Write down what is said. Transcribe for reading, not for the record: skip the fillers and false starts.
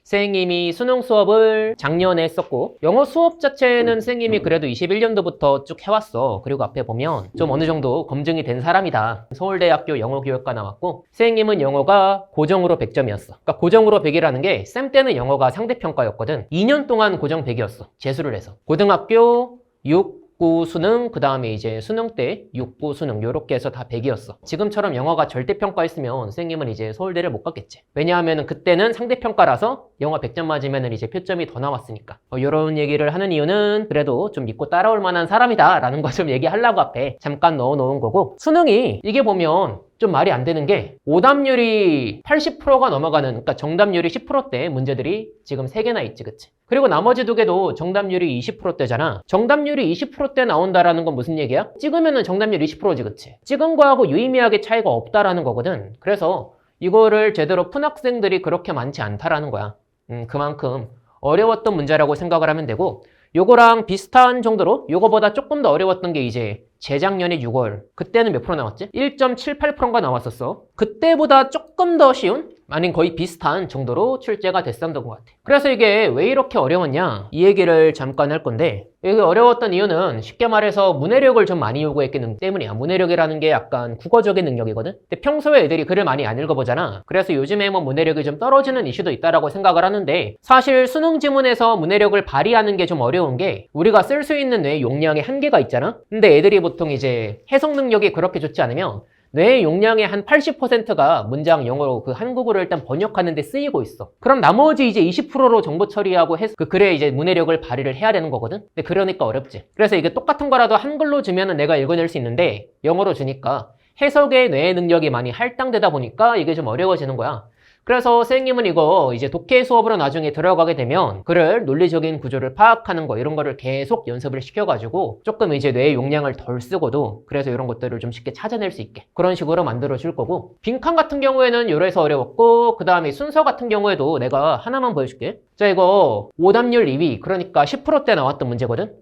선생님이 수능 수업을 작년에 했었고 영어 수업 자체는 선생님이 그래도 21년도부터 쭉 해왔어. 그리고 앞에 보면 좀 어느 정도 검증이 된 사람이다. 서울대학교 영어교육과 나왔고 선생님은 영어가 고정으로 100점이었어. 그러니까 고정으로 100이라는 게 쌤 때는 영어가 상대평가였거든. 2년 동안 고정 100이었어. 재수를 해서. 고등학교 6, 9 수능, 그 다음에 이제 수능 때 6, 9 수능 요렇게 해서 다 100이었어. 지금처럼 영어가 절대평가였으면 선생님은 이제 서울대를 못 갔겠지. 왜냐하면 그때는 상대평가라서 영어 100점 맞으면 이제 표점이 더 나왔으니까. 요런 얘기를 하는 이유는 그래도 좀 믿고 따라올 만한 사람이다 라는 거 좀 얘기하려고 앞에 잠깐 넣어놓은 거고, 수능이 이게 보면 좀 말이 안 되는 게 오답률이 80%가 넘어가는, 그러니까 정답률이 10%대 문제들이 지금 3개나 있지, 그치? 그리고 나머지 2개도 정답률이 20%대잖아. 정답률이 20%대 나온다라는 건 무슨 얘기야? 찍으면은 정답률 20%지, 그치? 찍은 거하고 유의미하게 차이가 없다라는 거거든. 그래서 이거를 제대로 푼 학생들이 그렇게 많지 않다라는 거야. 그만큼 어려웠던 문제라고 생각을 하면 되고, 요거랑 비슷한 정도로 요거보다 조금 더 어려웠던 게 이제 재작년에 6월, 그때는 몇 프로 나왔지? 1.78%가 나왔었어. 그때보다 조금 더 쉬운? 아닌 거의 비슷한 정도로 출제가 됐었던 것 같아. 그래서 이게 왜 이렇게 어려웠냐? 이 얘기를 잠깐 할 건데, 이게 어려웠던 이유는 쉽게 말해서 문해력을 좀 많이 요구했기 때문이야. 문해력이라는 게 약간 국어적인 능력이거든? 근데 평소에 애들이 글을 많이 안 읽어보잖아. 그래서 요즘에 뭐 문해력이 좀 떨어지는 이슈도 있다라고 생각을 하는데, 사실 수능 지문에서 문해력을 발휘하는 게 좀 어려운 게 우리가 쓸 수 있는 뇌 용량의 한계가 있잖아? 근데 애들이 보통 이제 해석 능력이 그렇게 좋지 않으면 뇌 용량의 한 80%가 문장 영어로 그 한국어를 일단 번역하는 데 쓰이고 있어. 그럼 나머지 이제 20%로 정보 처리하고 해서 그래 이제 문해력을 발휘를 해야 되는 거거든. 근데 그러니까 어렵지. 그래서 이게 똑같은 거라도 한글로 주면은 내가 읽어낼 수 있는데 영어로 주니까 해석의 뇌 능력이 많이 할당되다 보니까 이게 좀 어려워지는 거야. 그래서 선생님은 이거 이제 독해 수업으로 나중에 들어가게 되면 글을 논리적인 구조를 파악하는 거 이런 거를 계속 연습을 시켜가지고 조금 이제 뇌의 용량을 덜 쓰고도 그래서 이런 것들을 좀 쉽게 찾아낼 수 있게 그런 식으로 만들어 줄 거고, 빈칸 같은 경우에는 요래서 어려웠고, 그 다음에 순서 같은 경우에도 내가 하나만 보여줄게. 자, 이거 오답률 2위, 그러니까 10%대 나왔던 문제거든.